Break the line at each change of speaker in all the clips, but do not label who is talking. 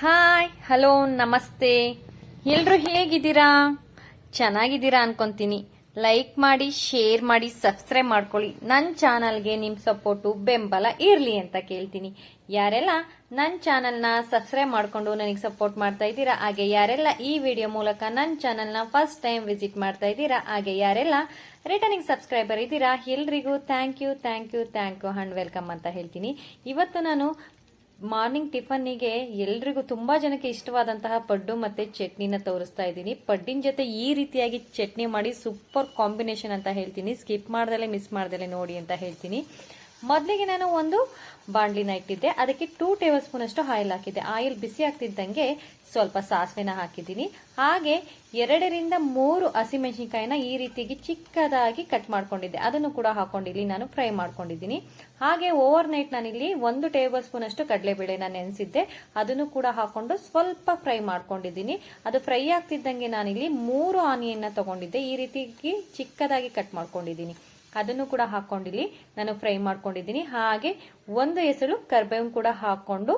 Hi hello ನಮಸ್ತೆ. ಎಲ್ರು ಹೇಗಿದ್ದೀರಾ? ಚೆನ್ನಾಗಿದ್ದೀರಾ ಅನ್ಕೊಂತೀನಿ. ಲೈಕ್ ಮಾಡಿ, ಶೇರ್ ಮಾಡಿ, ಸಬ್ಸ್ಕ್ರೈಬ್ ಮಾಡ್ಕೊಳ್ಳಿ. ನನ್ನ ಚಾನಲ್ಗೆ ನಿಮ್ಮ ಸಪೋರ್ಟು ಬೆಂಬಲ ಇರಲಿ ಅಂತ ಕೇಳ್ತೀನಿ. ಯಾರೆಲ್ಲ ನನ್ನ ಚಾನಲ್ನ ಸಬ್ಸ್ಕ್ರೈಬ್ ಮಾಡ್ಕೊಂಡು ನನಗೆ ಸಪೋರ್ಟ್ ಮಾಡ್ತಾ ಇದ್ದೀರಾ, ಹಾಗೆ ಯಾರೆಲ್ಲ ಈ ವಿಡಿಯೋ ಮೂಲಕ ನನ್ನ ಚಾನಲ್ನ ಫಸ್ಟ್ ಟೈಮ್ ವಿಸಿಟ್ ಮಾಡ್ತಾ ಇದ್ದೀರಾ, ಹಾಗೆ ಯಾರೆಲ್ಲ ರಿಟರ್ನಿಂಗ್ ಸಬ್ಸ್ಕ್ರೈಬರ್ ಇದ್ದೀರಾ, ಎಲ್ರಿಗೂ ಥ್ಯಾಂಕ್ ಯು ಅಂಡ್ ವೆಲ್ಕಮ್ ಅಂತ ಹೇಳ್ತೀನಿ. ಇವತ್ತು ನಾನು ಮಾರ್ನಿಂಗ್ ಟಿಫನ್ನಿಗೆ ಎಲ್ರಿಗೂ ತುಂಬಾ ಜನಕ್ಕೆ ಇಷ್ಟವಾದಂತಹ ಪಡ್ಡು ಮತ್ತೆ ಚಟ್ನಿನ ತೋರಿಸ್ತಾ ಇದ್ದೀನಿ. ಪಡ್ಡಿನ ಜೊತೆ ಈ ರೀತಿಯಾಗಿ ಚಟ್ನಿ ಮಾಡಿ ಸೂಪರ್ ಕಾಂಬಿನೇಷನ್ ಅಂತ ಹೇಳ್ತೀನಿ. ಸ್ಕಿಪ್ ಮಾಡ್ದಲೆ ಮಿಸ್ ಮಾಡ್ದಲೆ ನೋಡಿ ಅಂತ ಹೇಳ್ತೀನಿ. ಮೊದಲಿಗೆ ನಾನು ಒಂದು ಬಾಣಲಿನ ಇಟ್ಟಿದ್ದೆ, ಅದಕ್ಕೆ 2 ಟೇಬಲ್ ಸ್ಪೂನ್ ಅಷ್ಟು ಆಯಿಲ್ ಹಾಕಿದ್ದೆ. ಆಯಿಲ್ ಬಿಸಿ ಆಗ್ತಿದ್ದಂಗೆ ಸ್ವಲ್ಪ ಸಾಸಿವೆನ ಹಾಕಿದ್ದೀನಿ. ಹಾಗೆ 2 ರಿಂದ 3 ಹಸಿಮೆಣಸಿನಕಾಯಿನ ಈ ರೀತಿಯಾಗಿ ಚಿಕ್ಕದಾಗಿ ಕಟ್ ಮಾಡ್ಕೊಂಡಿದ್ದೆ, ಅದನ್ನು ಕೂಡ ಹಾಕೊಂಡಿಲ್ಲಿ ನಾನು ಫ್ರೈ ಮಾಡ್ಕೊಂಡಿದ್ದೀನಿ. ಹಾಗೆ ಓವರ್ ನೈಟ್ ನಾನಿಲ್ಲಿ 1 ಟೇಬಲ್ ಸ್ಪೂನ್ ಅಷ್ಟು ಕಡಲೆಬೇಳೆನ ನೆನೆಸಿದ್ದೆ, ಅದನ್ನು ಕೂಡ ಹಾಕೊಂಡು ಸ್ವಲ್ಪ ಫ್ರೈ ಮಾಡ್ಕೊಂಡಿದ್ದೀನಿ. ಅದು ಫ್ರೈ ಆಗ್ತಿದ್ದಂಗೆ ನಾನಿಲ್ಲಿ 3 ಆನಿಯನ್ನ ತಗೊಂಡಿದ್ದೆ, ಈ ರೀತಿಯಾಗಿ ಚಿಕ್ಕದಾಗಿ ಕಟ್ ಮಾಡ್ಕೊಂಡಿದ್ದೀನಿ, ಅದನ್ನು ಕೂಡ ಹಾಕೊಂಡಿಲ್ಲಿ ನಾನು ಫ್ರೈ ಮಾಡ್ಕೊಂಡಿದ್ದೀನಿ. ಹಾಗೆ 1 ಎಸಳು ಕರಿಬೇವು ಕೂಡ ಹಾಕೊಂಡು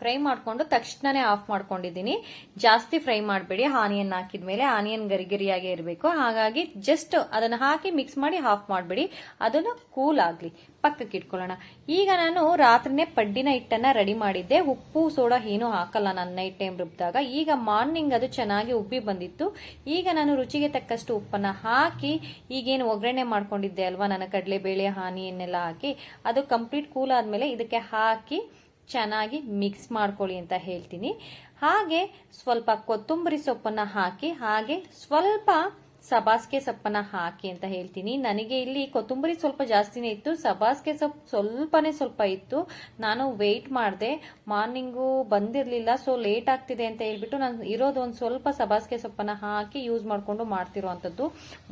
ಫ್ರೈ ಮಾಡ್ಕೊಂಡು ತಕ್ಷಣನೇ ಆಫ್ ಮಾಡ್ಕೊಂಡಿದ್ದೀನಿ. ಜಾಸ್ತಿ ಫ್ರೈ ಮಾಡಬೇಡಿ, ಆನಿಯನ್ ಹಾಕಿದ್ಮೇಲೆ ಆನಿಯನ್ ಗರಿಗರಿಯಾಗಿ ಇರಬೇಕು. ಹಾಗಾಗಿ ಜಸ್ಟ್ ಅದನ್ನು ಹಾಕಿ ಮಿಕ್ಸ್ ಮಾಡಿ ಆಫ್ ಮಾಡಬೇಡಿ, ಅದನ್ನು ಕೂಲ್ ಆಗಲಿ, ಪಕ್ಕಕ್ಕೆ ಇಟ್ಕೊಳ್ಳೋಣ. ಈಗ ನಾನು ರಾತ್ರಿನೇ ಪಡ್ಡಿನ ಹಿಟ್ಟನ್ನ ರೆಡಿ ಮಾಡಿದ್ದೆ. ಉಪ್ಪು ಸೋಡಾ ಏನೂ ಹಾಕಲ್ಲ ನಾನು ನೈಟ್ ಟೈಮ್ ರುಬ್ಬಿದಾಗ. ಈಗ ಮಾರ್ನಿಂಗ್ ಅದು ಚೆನ್ನಾಗಿ ಉಬ್ಬಿ ಬಂದಿತ್ತು. ಈಗ ನಾನು ರುಚಿಗೆ ತಕ್ಕಷ್ಟು ಉಪ್ಪನ್ನ ಹಾಕಿ, ಈಗೇನು ಒಗ್ಗರಣೆ ಮಾಡ್ಕೊಂಡಿದ್ದೆ ಅಲ್ವಾ ನಾನು ಕಡಲೆಬೇಳೆ ಆನಿಯನ್ನೆಲ್ಲ ಹಾಕಿ, ಅದು ಕಂಪ್ಲೀಟ್ ಕೂಲ್ ಆದ್ಮೇಲೆ ಇದಕ್ಕೆ ಹಾಕಿ ಚೆನ್ನಾಗಿ ಮಿಕ್ಸ್ ಮಾಡ್ಕೊಳ್ಳಿ ಅಂತ ಹೇಳ್ತೀನಿ. ಹಾಗೆ ಸ್ವಲ್ಪ ಕೊತ್ತಂಬರಿ ಸೊಪ್ಪನ್ನ ಹಾಕಿ, ಹಾಗೆ ಸ್ವಲ್ಪ ಸಬಾಸ್ಗೆ ಸೊಪ್ಪನ್ನ ಹಾಕಿ ಅಂತ ಹೇಳ್ತೀನಿ. ನನಗೆ ಇಲ್ಲಿ ಕೊತ್ತಂಬರಿ ಸ್ವಲ್ಪ ಜಾಸ್ತಿನೇ ಇತ್ತು, ಸಬಾಸ್ಗೆ ಸೊಪ್ಪು ಸ್ವಲ್ಪ ಇತ್ತು. ನಾನು ವೇಟ್ ಮಾಡಿದೆ, ಮಾರ್ನಿಂಗು ಬಂದಿರಲಿಲ್ಲ, ಸೊ ಲೇಟ್ ಆಗ್ತಿದೆ ಅಂತ ಹೇಳ್ಬಿಟ್ಟು ನಾನು ಇರೋದು ಒಂದು ಸ್ವಲ್ಪ ಸಬಾಸ್ಗೆ ಸೊಪ್ಪನ್ನ ಹಾಕಿ ಯೂಸ್ ಮಾಡ್ಕೊಂಡು ಮಾಡ್ತಿರುವಂಥದ್ದು.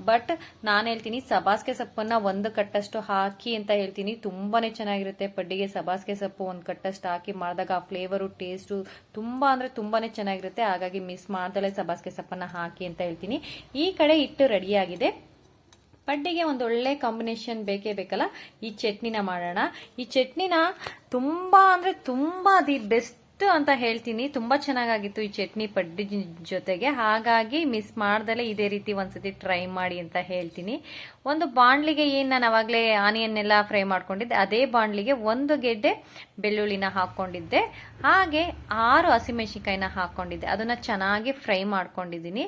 ಬಟ್ ನಾನು ಹೇಳ್ತೀನಿ ಸಬಾಸ್ಗೆ ಸೊಪ್ಪನ್ನ 1 ಕಟ್ಟಷ್ಟು ಹಾಕಿ ಅಂತ ಹೇಳ್ತೀನಿ. ತುಂಬಾನೇ ಚೆನ್ನಾಗಿರುತ್ತೆ ಪಡ್ಡಿಗೆ ಸಬಾಸ್ಗೆ ಸೊಪ್ಪು 1 ಕಟ್ಟಷ್ಟು ಹಾಕಿ ಮಾಡಿದಾಗ ಆ ಫ್ಲೇವರು ಟೇಸ್ಟು ತುಂಬಾ ಅಂದ್ರೆ ತುಂಬಾನೇ ಚೆನ್ನಾಗಿರುತ್ತೆ. ಹಾಗಾಗಿ ಮಿಸ್ ಮಾಡ್ದಲೇ ಸಬಾಸ್ಗೆ ಸೊಪ್ಪನ್ನ ಹಾಕಿ ಅಂತ ಹೇಳ್ತೀನಿ. ಈ ಕಡೆ ಹಿಟ್ಟು ರೆಡಿಯಾಗಿದೆ. ಪಡ್ಡಿಗೆ ಒಂದು ಒಳ್ಳೆ ಕಾಂಬಿನೇಷನ್ ಬೇಕೇ ಬೇಕಲ್ಲ, ಈ ಚಟ್ನಿನ ಮಾಡೋಣ. ಈ ಚಟ್ನಿನ ತುಂಬಾ ಅಂದ್ರೆ ತುಂಬಾ ದಿ ಬೆಸ್ಟ್ ಅಂತ ಹೇಳ್ತೀನಿ. ತುಂಬಾ ಚೆನ್ನಾಗಿತ್ತು ಈ ಚಟ್ನಿ ಪಡ್ಡಿ ಜೊತೆಗೆ. ಹಾಗಾಗಿ ಮಿಸ್ ಮಾಡ್ದಲೆ ಇದೇ ರೀತಿ ಒಂದ್ಸತಿ ಟ್ರೈ ಮಾಡಿ ಅಂತ ಹೇಳ್ತೀನಿ. ಒಂದು ಬಾಣ್ಲಿಗೆ ಏನ್ ನಾನು ಅವಾಗಲೇ ಆನಿಯನ್ ಎಲ್ಲ ಫ್ರೈ ಮಾಡ್ಕೊಂಡಿದ್ದೆ, ಅದೇ ಬಾಣ್ಲಿಗೆ 1 ಗೆಡ್ಡೆ ಬೆಳ್ಳುಳ್ಳಿನ ಹಾಕೊಂಡಿದ್ದೆ, ಹಾಗೆ 6 ಹಸಿಮೆಣಸಿನಕಾಯಿನ ಹಾಕೊಂಡಿದ್ದೆ, ಅದನ್ನ ಚೆನ್ನಾಗಿ ಫ್ರೈ ಮಾಡ್ಕೊಂಡಿದ್ದೀನಿ.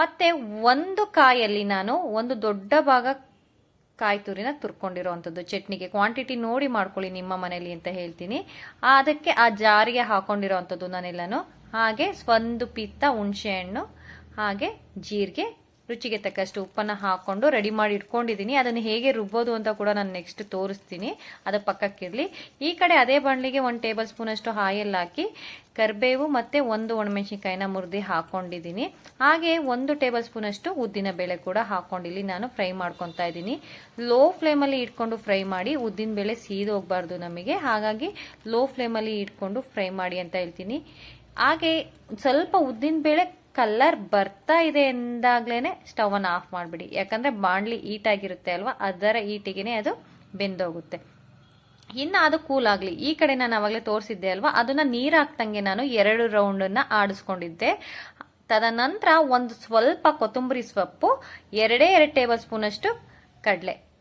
ಮತ್ತೆ 1 ಕಾಯಲ್ಲಿ ನಾನು 1 ದೊಡ್ಡ ಭಾಗ ಕಾಯಿ ತುರಿನ ತುರ್ಕೊಂಡಿರೋವಂಥದ್ದು. ಚಟ್ನಿಗೆ ಕ್ವಾಂಟಿಟಿ ನೋಡಿ ಮಾಡ್ಕೊಳ್ಳಿ ನಿಮ್ಮ ಮನೇಲಿ ಅಂತ ಹೇಳ್ತೀನಿ. ಅದಕ್ಕೆ ಆ ಜಾರಿಗೆ ಹಾಕೊಂಡಿರೋವಂಥದ್ದು ನಾನೆಲ್ಲನು. ಹಾಗೆ 1 ಪಿತ್ತ ಹುಣಸೆ ಹಣ್ಣು, ಹಾಗೆ ಜೀರಿಗೆ, ರುಚಿಗೆ ತಕ್ಕಷ್ಟು ಉಪ್ಪನ್ನ ಹಾಕೊಂಡು ರೆಡಿ ಮಾಡಿ ಇಟ್ಕೊಂಡಿದ್ದೀನಿ. ಅದನ್ನು ಹೇಗೆ ರುಬ್ಬೋದು ಅಂತ ಕೂಡ ನಾನು ನೆಕ್ಸ್ಟ್ ತೋರಿಸ್ತೀನಿ, ಅದು ಪಕ್ಕಕ್ಕಿರಲಿ. ಈ ಕಡೆ ಅದೇ ಬಾಣಲಿಗೆ 1 ಟೇಬಲ್ ಸ್ಪೂನ್ ಅಷ್ಟು ಆಯಿಲ್ ಹಾಕಿ ಕರಿಬೇವು ಮತ್ತೆ 1 ಒಣಮೆಣಸಿನಕಾಯಿನ ಮುರಿದು ಹಾಕೊಂಡಿದ್ದೀನಿ. ಹಾಗೆ 1 ಟೇಬಲ್ ಸ್ಪೂನ್ ಅಷ್ಟು ಉದ್ದಿನ ಬೇಳೆ ಕೂಡ ಹಾಕೊಂಡಿಲ್ಲಿ ನಾನು ಫ್ರೈ ಮಾಡ್ಕೊತಾ ಇದ್ದೀನಿ. ಲೋ ಫ್ಲೇಮಲ್ಲಿ ಇಟ್ಕೊಂಡು ಫ್ರೈ ಮಾಡಿ, ಉದ್ದಿನ ಬೇಳೆ ಸೀದೋಗ್ಬಾರ್ದು ನಮಗೆ, ಹಾಗಾಗಿ ಲೋ ಫ್ಲೇಮಲ್ಲಿ ಇಟ್ಕೊಂಡು ಫ್ರೈ ಮಾಡಿ ಅಂತ ಹೇಳ್ತೀನಿ. ಹಾಗೆ ಸ್ವಲ್ಪ ಉದ್ದಿನ ಬೇಳೆ ಕಲರ್ ಬರ್ತಾ ಇದೆ ಎಂದಾಗ್ಲೇನೆ ಸ್ಟವ್ ಅನ್ನು ಆಫ್ ಮಾಡ್ಬಿಡಿ, ಯಾಕಂದ್ರೆ ಬಾಣ್ಲಿ ಹೀಟ್ ಆಗಿರುತ್ತೆ ಅಲ್ವಾ, ಅದರ ಹೀಟಿಗೆನೆ ಅದು ಬೆಂದೋಗುತ್ತೆ. ಇನ್ನು ಅದು ಕೂಲ್ ಆಗ್ಲಿ. ಈ ಕಡೆ ನಾನು ಅವಾಗಲೇ ತೋರಿಸಿದ್ದೆ ಅಲ್ವಾ, ಅದನ್ನ ನೀರ್ ಹಾಕ್ತಂಗೆ ನಾನು 2 ರೌಂಡನ್ನ ಆಡಿಸ್ಕೊಂಡಿದ್ದೆ. ತದನಂತರ ಒಂದು ಸ್ವಲ್ಪ ಕೊತ್ತಂಬರಿ ಸೊಪ್ಪು, 2 ಟೇಬಲ್ ಸ್ಪೂನ್ ಅಷ್ಟು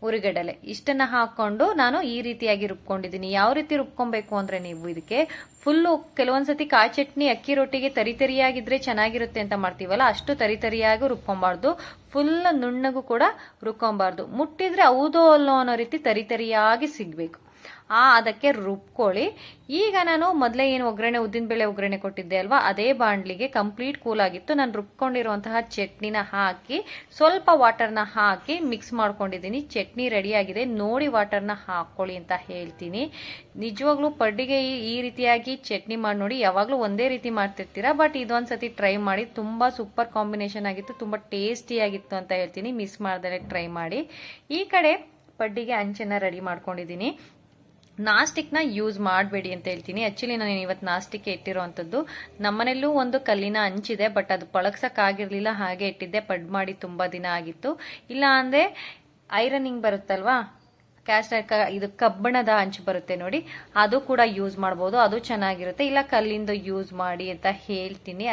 ಉರಿಗಡಲೆ ಇಷ್ಟನ್ನ ಹಾಕೊಂಡು ನಾನು ಈ ರೀತಿಯಾಗಿ ರುಬ್ಕೊಂಡಿದ್ದೀನಿ. ಯಾವ ರೀತಿ ರುಬ್ಕೊಬೇಕು ಅಂದ್ರೆ ನೀವು ಇದಕ್ಕೆ ಫುಲ್ಲು ಕೆಲವೊಂದ್ಸತಿ ಕಾಯಿ ಚಟ್ನಿ ಅಕ್ಕಿ ರೊಟ್ಟಿಗೆ ತರಿತರಿಯಾಗಿದ್ರೆ ಚೆನ್ನಾಗಿರುತ್ತೆ ಅಂತ ಮಾಡ್ತೀವಲ್ಲ, ಅಷ್ಟು ತರಿತರಿಯಾಗಿ ರುಬ್ಕೊಬಾರ್ದು, ಫುಲ್ ನುಣ್ಣಗೂ ಕೂಡ ರುಬ್ಕೊಬಾರ್ದು. ಮುಟ್ಟಿದ್ರೆ ಹೌದೋ ಅಲ್ಲೋ ಅನ್ನೋ ರೀತಿ ತರಿತರಿಯಾಗಿ ಸಿಗ್ಬೇಕು, ಅದಕ್ಕೆ ರುಬ್ಕೊಳ್ಳಿ. ಈಗ ನಾನು ಮೊದಲೇ ಏನು ಉದ್ದಿನ ಬೇಳೆ ಒಗ್ಗರಣೆ ಕೊಟ್ಟಿದ್ದೆ ಅಲ್ವಾ, ಅದೇ ಬಾಣ್ಲಿಗೆ ಕಂಪ್ಲೀಟ್ ಕೂಲ್ ಆಗಿತ್ತು. ನಾನು ರುಬ್ಕೊಂಡಿರುವಂತಹ ಚಟ್ನಿನ ಹಾಕಿ ಸ್ವಲ್ಪ ವಾಟರ್ನ ಹಾಕಿ ಮಿಕ್ಸ್ ಮಾಡ್ಕೊಂಡಿದ್ದೀನಿ. ಚಟ್ನಿ ರೆಡಿ ಆಗಿದೆ, ನೋಡಿ ವಾಟರ್ನ ಹಾಕೊಳ್ಳಿ ಅಂತ ಹೇಳ್ತೀನಿ. ನಿಜವಾಗ್ಲೂ ಪಡ್ಡಿಗೆ ಈ ರೀತಿಯಾಗಿ ಚಟ್ನಿ ಮಾಡಿ ನೋಡಿ. ಯಾವಾಗ್ಲೂ ಒಂದೇ ರೀತಿ ಮಾಡ್ತಿರ್ತೀರಾ, ಬಟ್ ಇದೊಂದ್ಸತಿ ಟ್ರೈ ಮಾಡಿ, ತುಂಬಾ ಸೂಪರ್ ಕಾಂಬಿನೇಷನ್ ಆಗಿತ್ತು, ತುಂಬಾ ಟೇಸ್ಟಿ ಆಗಿತ್ತು ಅಂತ ಹೇಳ್ತೀನಿ. ಮಿಸ್ ಮಾಡ್ದರೆ ಟ್ರೈ ಮಾಡಿ. ಈ ಕಡೆ ಪಡ್ಡಿಗೆ ಅಂಚನ್ನ ರೆಡಿ ಮಾಡ್ಕೊಂಡಿದ್ದೀನಿ. ನಾಸ್ಟಿಕ್ನ ಯೂಸ್ ಮಾಡಬೇಡಿ ಅಂತ ಹೇಳ್ತೀನಿ. ಆಕ್ಚುಲಿ ನಾನು ಇವತ್ತು ನಾಸ್ಟಿಕ್ ಇಟ್ಟಿರೋವಂಥದ್ದು. ನಮ್ಮನೆಲ್ಲೂ ಒಂದು ಕಲ್ಲಿನ ಹಂಚಿದೆ, ಬಟ್ ಅದು ಪಳಗ್ಸಕ್ಕಾಗಿರ್ಲಿಲ್ಲ, ಹಾಗೆ ಇಟ್ಟಿದ್ದೆ. ಪಡ್ ಮಾಡಿ ತುಂಬಾ ದಿನ ಆಗಿತ್ತು. ಇಲ್ಲ ಅಂದ್ರೆ ಐರನಿಂಗ್ ಬರುತ್ತಲ್ವಾ, ಇದು ಕಬ್ಬಿಣದ ಹಂಚು ಬರುತ್ತೆ ನೋಡಿ, ಅದು ಕೂಡ ಯೂಸ್ ಮಾಡ್ಬೋದು, ಅದು ಚೆನ್ನಾಗಿರುತ್ತೆ. ಇಲ್ಲ ಕಲ್ಲಿಂದು ಯೂಸ್ ಮಾಡಿ ಅಂತ ಹೇಳ್ತೀನಿ.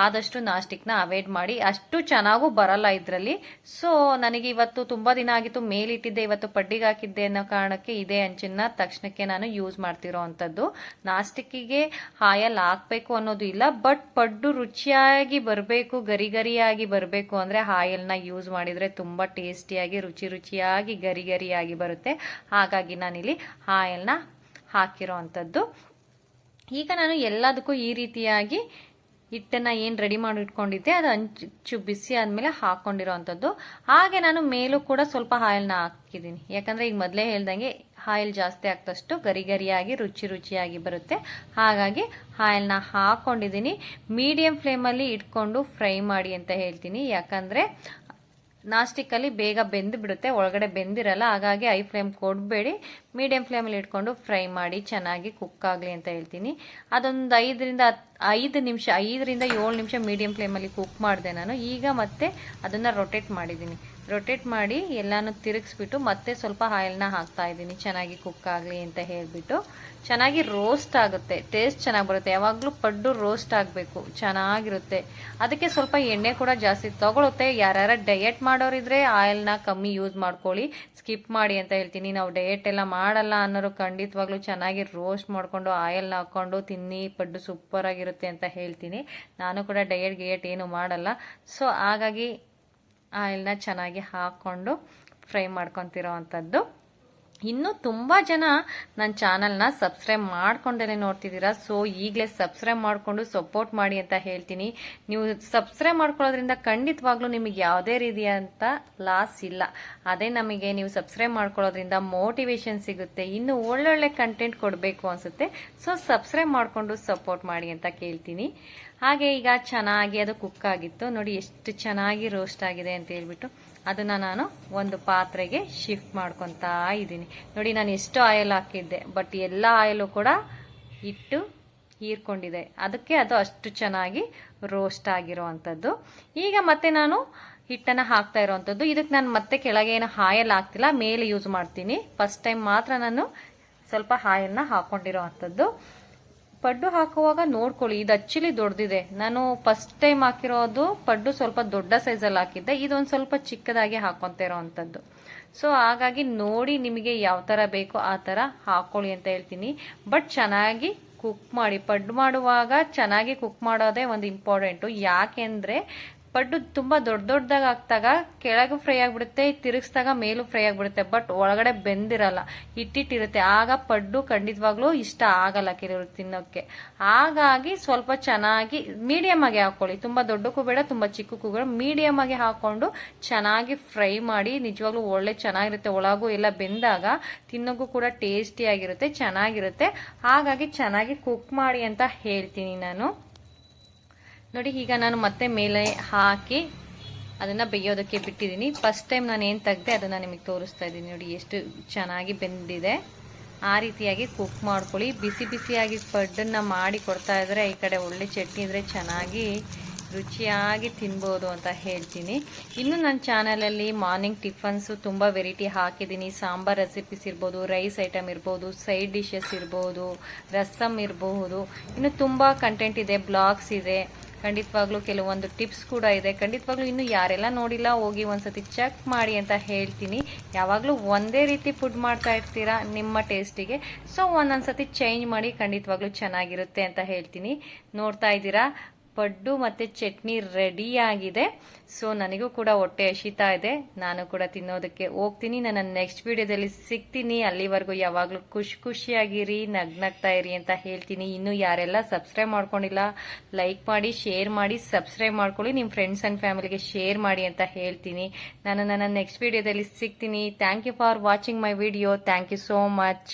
ಆದಷ್ಟು ನಾಸ್ಟಿಕ್ನ ಅವಾಯ್ಡ್ ಮಾಡಿ, ಅಷ್ಟು ಚೆನ್ನಾಗೂ ಬರಲ್ಲ ಇದರಲ್ಲಿ. ಸೊ ನನಗೆ ಇವತ್ತು ತುಂಬಾ ದಿನ ಆಗಿತ್ತು, ಮೇಲಿಟ್ಟಿದ್ದೆ, ಇವತ್ತು ಪಡ್ಡಿಗೆ ಹಾಕಿದ್ದೆ ಅನ್ನೋ ಕಾರಣಕ್ಕೆ ಇದೇ ಹಂಚನ್ನ ತಕ್ಷಣಕ್ಕೆ ನಾನು ಯೂಸ್ ಮಾಡ್ತಿರೋ ಅಂಥದ್ದು. ನಾಸ್ಟಿಕ್ಕಿಗೆ ಆಯಲ್ ಹಾಕ್ಬೇಕು ಅನ್ನೋದು ಇಲ್ಲ, ಬಟ್ ಪಡ್ಡು ರುಚಿಯಾಗಿ ಬರಬೇಕು, ಗರಿ ಗರಿಯಾಗಿ ಬರಬೇಕು ಅಂದ್ರೆ ಆಯಲ್ನ ಯೂಸ್ ಮಾಡಿದ್ರೆ ತುಂಬಾ ಟೇಸ್ಟಿಯಾಗಿ ರುಚಿಯಾಗಿ ಗರಿ ಗರಿಯಾಗಿ ಬರುತ್ತೆ. ಹಾಗಾಗಿ ನಾನಿಲ್ಲಿ ಆಯಿಲ್ನ ಹಾಕಿರೋ ಅಂಥದ್ದು. ಈಗ ನಾನು ಎಲ್ಲದಕ್ಕೂ ಈ ರೀತಿಯಾಗಿ ಹಿಟ್ಟನ್ನ ಏನು ರೆಡಿ ಮಾಡಿ ಇಟ್ಕೊಂಡಿದ್ದೆ ಅದು ಹಂಚು ಬಿಸಿ ಆದ್ಮೇಲೆ ಹಾಕೊಂಡಿರೋ ಅಂಥದ್ದು. ಹಾಗೆ ನಾನು ಮೇಲೂ ಕೂಡ ಸ್ವಲ್ಪ ಆಯಿಲ್ನ ಹಾಕಿದ್ದೀನಿ, ಯಾಕಂದ್ರೆ ಈಗ ಮೊದಲೇ ಹೇಳ್ದಂಗೆ ಆಯಿಲ್ ಜಾಸ್ತಿ ಆಗ್ತಷ್ಟು ಗರಿ ಗರಿಯಾಗಿ ರುಚಿಯಾಗಿ ಬರುತ್ತೆ. ಹಾಗಾಗಿ ಆಯಿಲ್ನ ಹಾಕೊಂಡಿದ್ದೀನಿ. ಮೀಡಿಯಂ ಫ್ಲೇಮಲ್ಲಿ ಇಟ್ಕೊಂಡು ಫ್ರೈ ಮಾಡಿ ಅಂತ ಹೇಳ್ತೀನಿ, ಯಾಕಂದ್ರೆ ನಾಸ್ಟಿಕ್ ಅಲ್ಲಿ ಬೇಗ ಬೆಂದು ಬಿಡುತ್ತೆ, ಒಳಗಡೆ ಬೆಂದಿರಲ್ಲ. ಹಾಗಾಗಿ ಹೈ ಫ್ಲೇಮ್ ಕೊಡಬೇಡಿ, ಮೀಡಿಯಂ ಫ್ಲೇಮಲ್ಲಿ ಇಟ್ಕೊಂಡು ಫ್ರೈ ಮಾಡಿ ಚೆನ್ನಾಗಿ ಕುಕ್ ಆಗಲಿ ಅಂತ ಹೇಳ್ತೀನಿ. ಅದೊಂದು 5 ನಿಮಿಷ 5ರಿಂದ 7 ನಿಮಿಷ ಮೀಡಿಯಂ ಫ್ಲೇಮಲ್ಲಿ ಕುಕ್ ಮಾಡಿದೆ ನಾನು. ಈಗ ಮತ್ತೆ ಅದನ್ನ ರೊಟೇಟ್ ಮಾಡಿದ್ದೀನಿ. ರೊಟೇಟ್ ಮಾಡಿ ಎಲ್ಲಾನು ತಿರುಗಿಸ್ಬಿಟ್ಟು ಮತ್ತೆ ಸ್ವಲ್ಪ ಆಯಿಲ್ನ ಹಾಕ್ತಾ ಇದ್ದೀನಿ, ಚೆನ್ನಾಗಿ ಕುಕ್ ಆಗಲಿ ಅಂತ ಹೇಳ್ಬಿಟ್ಟು. ಚೆನ್ನಾಗಿ ರೋಸ್ಟ್ ಆಗುತ್ತೆ, ಟೇಸ್ಟ್ ಚೆನ್ನಾಗಿ ಬರುತ್ತೆ. ಯಾವಾಗಲೂ ಪಡ್ಡು ರೋಸ್ಟ್ ಆಗಬೇಕು, ಚೆನ್ನಾಗಿರುತ್ತೆ. ಅದಕ್ಕೆ ಸ್ವಲ್ಪ ಎಣ್ಣೆ ಕೂಡ ಜಾಸ್ತಿ ತಗೊಳುತ್ತೆ. ಯಾರ್ಯಾರ ಡಯಟ್ ಮಾಡೋರಿದ್ರೆ ಆಯಿಲ್ನ ಕಮ್ಮಿ ಯೂಸ್ ಮಾಡ್ಕೊಳ್ಳಿ, ಸ್ಕಿಪ್ ಮಾಡಿ ಅಂತ ಹೇಳ್ತೀನಿ. ನಾವು ಡಯಟ್ ಎಲ್ಲ ಮಾಡಲ್ಲ ಅನ್ನೋರು ಖಂಡಿತವಾಗ್ಲೂ ಚೆನ್ನಾಗಿ ರೋಸ್ಟ್ ಮಾಡ್ಕೊಂಡು ಆಯಿಲ್ನ ಹಾಕೊಂಡು ತಿನ್ನಿ, ಪಡ್ಡು ಸೂಪರ್ ಆಗಿರುತ್ತೆ ಅಂತ ಹೇಳ್ತೀನಿ. ನಾನು ಕೂಡ ಡಯಟ್ ಏನು ಮಾಡಲ್ಲ. ಸೊ ಹಾಗಾಗಿ ಆಯಿಲ್ನ ಚೆನ್ನಾಗಿ ಹಾಕೊಂಡು ಫ್ರೈ ಮಾಡ್ಕೊತಿರೋ ಅಂಥದ್ದು. ಇನ್ನು ತುಂಬಾ ಜನ ನನ್ನ ಚಾನಲ್ನ ಸಬ್ಸ್ಕ್ರೈಬ್ ಮಾಡ್ಕೊಂಡೇ ನೋಡ್ತಿದ್ದೀರಾ. ಸೊ ಈಗಲೇ ಸಬ್ಸ್ಕ್ರೈಬ್ ಮಾಡ್ಕೊಂಡು ಸಪೋರ್ಟ್ ಮಾಡಿ ಅಂತ ಹೇಳ್ತೀನಿ. ನೀವು ಸಬ್ಸ್ಕ್ರೈಬ್ ಮಾಡ್ಕೊಳ್ಳೋದ್ರಿಂದ ಖಂಡಿತವಾಗ್ಲೂ ನಿಮಗೆ ಯಾವುದೇ ರೀತಿಯಂತ ಲಾಸ್ ಇಲ್ಲ. ಅದೇ ನಮಗೆ ನೀವು ಸಬ್ಸ್ಕ್ರೈಬ್ ಮಾಡ್ಕೊಳ್ಳೋದ್ರಿಂದ ಮೋಟಿವೇಶನ್ ಸಿಗುತ್ತೆ, ಇನ್ನು ಒಳ್ಳೊಳ್ಳೆ ಕಂಟೆಂಟ್ ಕೊಡಬೇಕು ಅನ್ಸುತ್ತೆ. ಸೊ ಸಬ್ಸ್ಕ್ರೈಬ್ ಮಾಡ್ಕೊಂಡು ಸಪೋರ್ಟ್ ಮಾಡಿ ಅಂತ ಕೇಳ್ತೀನಿ. ಹಾಗೆ ಈಗ ಚೆನ್ನಾಗಿ ಅದು ಕುಕ್ ಆಗಿತ್ತು ನೋಡಿ, ಎಷ್ಟು ಚೆನ್ನಾಗಿ ರೋಸ್ಟ್ ಆಗಿದೆ ಅಂತ ಹೇಳ್ಬಿಟ್ಟು ಅದನ್ನ ನಾನು ಒಂದು ಪಾತ್ರೆಗೆ ಶಿಫ್ಟ್ ಮಾಡ್ಕೊತಾ ಇದ್ದೀನಿ. ನೋಡಿ ನಾನು ಎಷ್ಟು ಆಯಿಲ್ ಹಾಕಿದ್ದೆ, ಬಟ್ ಎಲ್ಲ ಆಯಿಲು ಕೂಡ ಹಿಟ್ಟು ಹೀರ್ಕೊಂಡಿದೆ, ಅದಕ್ಕೆ ಅದು ಅಷ್ಟು ಚೆನ್ನಾಗಿ ರೋಸ್ಟ್ ಆಗಿರೋ ಅಂಥದ್ದು. ಈಗ ಮತ್ತೆ ನಾನು ಹಿಟ್ಟನ್ನ ಹಾಕ್ತಾ ಇರೋವಂಥದ್ದು. ಇದಕ್ಕೆ ನಾನು ಮತ್ತೆ ಕೆಳಗೆ ಏನು ಆಯಿಲ್ ಹಾಕ್ತಿಲ್ಲ, ಮೇಲೆ ಯೂಸ್ ಮಾಡ್ತೀನಿ. ಫಸ್ಟ್ ಟೈಮ್ ಮಾತ್ರ ನಾನು ಸ್ವಲ್ಪ ಆಯಿಲ್ನ ಹಾಕೊಂಡಿರೋ ಅಂಥದ್ದು. ಪಡ್ಡು ಹಾಕುವಾಗ ನೋಡ್ಕೊಳ್ಳಿ, ಇದು ಆಕ್ಚುಲಿ ದೊಡ್ಡದಿದೆ. ನಾನು ಫಸ್ಟ್ ಟೈಮ್ ಹಾಕಿರೋದು ಪಡ್ಡು ಸ್ವಲ್ಪ ದೊಡ್ಡ ಸೈಜಲ್ಲಿ ಹಾಕಿದ್ದೆ, ಇದೊಂದು ಸ್ವಲ್ಪ ಚಿಕ್ಕದಾಗಿ ಹಾಕೊಂತ ಇರೋವಂಥದ್ದು. ಸೊ ಹಾಗಾಗಿ ನೋಡಿ ನಿಮಗೆ ಯಾವ ತರ ಬೇಕೋ ಆ ತರ ಹಾಕೊಳ್ಳಿ ಅಂತ ಹೇಳ್ತೀನಿ. ಬಟ್ ಚೆನ್ನಾಗಿ ಕುಕ್ ಮಾಡಿ, ಪಡ್ಡು ಮಾಡುವಾಗ ಚೆನ್ನಾಗಿ ಕುಕ್ ಮಾಡೋದೇ ಒಂದು ಇಂಪಾರ್ಟೆಂಟು. ಯಾಕೆಂದ್ರೆ ಪಡ್ಡು ತುಂಬಾ ದೊಡ್ಡದಾಗಿ ಹಾಕ್ದಾಗ ಕೆಳಗೂ ಫ್ರೈ ಆಗ್ಬಿಡುತ್ತೆ, ತಿರುಗಿಸಿದಾಗ ಮೇಲೂ ಫ್ರೈ ಆಗ್ಬಿಡುತ್ತೆ, ಬಟ್ ಒಳಗಡೆ ಬೆಂದಿರಲ್ಲ, ಹಿಟ್ಟಿಟ್ಟಿರುತ್ತೆ. ಆಗ ಪಡ್ಡು ಖಂಡಿತವಾಗ್ಲೂ ಇಷ್ಟ ಆಗಲ್ಲ ಕೆಲವರು ತಿನ್ನೋಕೆ. ಹಾಗಾಗಿ ಸ್ವಲ್ಪ ಚೆನ್ನಾಗಿ ಮೀಡಿಯಂ ಆಗಿ ಹಾಕೊಳ್ಳಿ, ತುಂಬಾ ದೊಡ್ಡಕ್ಕೂ ಬೇಡ ತುಂಬಾ ಚಿಕ್ಕಕ್ಕೂ ಬೇಡ, ಮೀಡಿಯಂ ಆಗಿ ಹಾಕೊಂಡು ಚೆನ್ನಾಗಿ ಫ್ರೈ ಮಾಡಿ. ನಿಜವಾಗ್ಲೂ ಒಳ್ಳೆ ಚೆನ್ನಾಗಿರುತ್ತೆ, ಒಳಗೂ ಎಲ್ಲ ಬೆಂದಾಗ ತಿನ್ನೋಕ್ಕೂ ಕೂಡ ಟೇಸ್ಟಿ ಆಗಿರುತ್ತೆ, ಚೆನ್ನಾಗಿರುತ್ತೆ. ಹಾಗಾಗಿ ಚೆನ್ನಾಗಿ ಕುಕ್ ಮಾಡಿ ಅಂತ ಹೇಳ್ತೀನಿ ನಾನು. ನೋಡಿ ಈಗ ನಾನು ಮತ್ತೆ ಮೇಲೆ ಹಾಕಿ ಅದನ್ನ ಬೇಯೋದಕ್ಕೆ ಬಿಟ್ಟಿದ್ದೀನಿ. ಫಸ್ಟ್ ಟೈಮ್ ನಾನು ಏನು ತೆಗ್ದೆ ಅದನ್ನ ನಿಮಗೆ ತೋರಿಸ್ತಾ ಇದ್ದೀನಿ. ನೋಡಿ ಎಷ್ಟು ಚೆನ್ನಾಗಿ ಬೆಂದಿದೆ. ಆ ರೀತಿಯಾಗಿ ಕುಕ್ ಮಾಡ್ಕೊಳ್ಳಿ. ಬಿಸಿ ಬಿಸಿಯಾಗಿ ಪಡ್ಡನ್ನ ಮಾಡಿ ಕೊಡ್ತಾ ಇದ್ರೆ ಈ ಕಡೆ ಒಳ್ಳೆ ಚಟ್ನಿ ಇದ್ರೆ ಚೆನ್ನಾಗಿ ರುಚಿಯಾಗಿ ತಿನ್ಬೋದು ಅಂತ ಹೇಳ್ತೀನಿ. ಇನ್ನು ನನ್ನ ಚಾನಲಲ್ಲಿ ಮಾರ್ನಿಂಗ್ ಟಿಫನ್ಸು ತುಂಬ ವೆರೈಟಿ ಹಾಕಿದ್ದೀನಿ. ಸಾಂಬಾರ್ ರೆಸಿಪೀಸ್ ಇರ್ಬೋದು, ರೈಸ್ ಐಟಮ್ ಇರ್ಬೋದು, ಸೈಡ್ ಡಿಶಸ್ ಇರ್ಬೋದು, ರಸಮ್ ಇರಬಹುದು, ಇನ್ನು ತುಂಬ ಕಂಟೆಂಟ್ ಇದೆ, ಬ್ಲಾಗ್ಸ್ ಇದೆ. ಖಂಡಿತವಾಗ್ಲೂ ಕೆಲವೊಂದು ಟಿಪ್ಸ್ ಕೂಡ ಇದೆ. ಖಂಡಿತವಾಗ್ಲೂ ಇನ್ನು ಯಾರೆಲ್ಲ ನೋಡಿಲ್ಲ ಹೋಗಿ ಒಂದ್ಸತಿ ಚೆಕ್ ಮಾಡಿ ಅಂತ ಹೇಳ್ತೀನಿ. ಯಾವಾಗಲೂ ಒಂದೇ ರೀತಿ ಫುಡ್ ಮಾಡ್ತಾ ಇರ್ತೀರಾ ನಿಮ್ಮ ಟೇಸ್ಟಿಗೆ, ಸೊ ಒಂದೊಂದ್ಸತಿ ಚೇಂಜ್ ಮಾಡಿ, ಖಂಡಿತವಾಗ್ಲೂ ಚೆನ್ನಾಗಿರುತ್ತೆ ಅಂತ ಹೇಳ್ತೀನಿ. ನೋಡ್ತಾ ಇದ್ದೀರಾ ಪಡ್ಡು ಮತ್ತೆ ಚಟ್ನಿ ರೆಡಿ ಆಗಿದೆ. ಸೊ ನನಗೂ ಕೂಡ ಹೊಟ್ಟೆ ಹಸಿತಾ ಇದೆ, ನಾನು ಕೂಡ ತಿನ್ನೋದಕ್ಕೆ ಹೋಗ್ತೀನಿ. ನನ್ನ ನೆಕ್ಸ್ಟ್ ವಿಡಿಯೋದಲ್ಲಿ ಸಿಗ್ತೀನಿ. ಅಲ್ಲಿವರೆಗೂ ಯಾವಾಗಲೂ ಖುಷಿಯಾಗಿರಿ, ನಗ್ನಗ್ತಾ ಇರಿ ಅಂತ ಹೇಳ್ತೀನಿ. ಇನ್ನು ಯಾರೆಲ್ಲ ಸಬ್ಸ್ಕ್ರೈಬ್ ಮಾಡ್ಕೊಂಡಿಲ್ಲ ಲೈಕ್ ಮಾಡಿ, ಶೇರ್ ಮಾಡಿ, ಸಬ್ಸ್ಕ್ರೈಬ್ ಮಾಡ್ಕೊಳ್ಳಿ, ನಿಮ್ಮ ಫ್ರೆಂಡ್ಸ್ ಅಂಡ್ ಫ್ಯಾಮಿಲಿಗೆ ಶೇರ್ ಮಾಡಿ ಅಂತ ಹೇಳ್ತೀನಿ. ನಾನು ನನ್ನ ನೆಕ್ಸ್ಟ್ ವಿಡಿಯೋದಲ್ಲಿ ಸಿಗ್ತೀನಿ. Thank you for watching my video. Thank you so much.